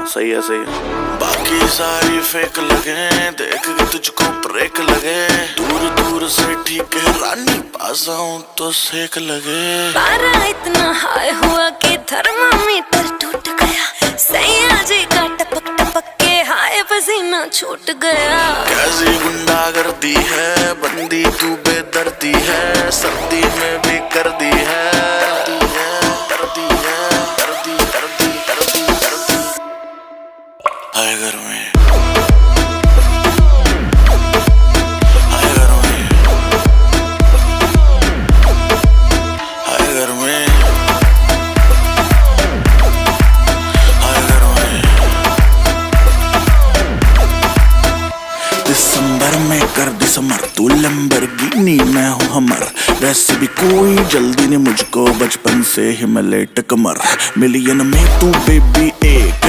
सही है सही है। बाकी सारी फेक लगे, देख के तुझको ब्रेक लगे, दूर दूर से ठीक है रानी, पास आऊं तो सेक लगे। पारा इतना हाई हुआ कि थर्मामीटर टूट गया, सैया जी का टपक टपक के हाय पसीना छूट गया। कैसी गुंडागर्दी है, बंदी तू बेदर्दी है, सर्दी में भी कर दी है। हाय घर में, हाय घर में, हाय घर में, हाय घर में। दिसंबर में कर दिसंबर, तू लैम्बोर्गिनी मैं हूँ हमर, वैसे भी कोई जल्दी नहीं मुझको, बचपन से ही मैं लेट कमर, मिलियन में तू बेबी एक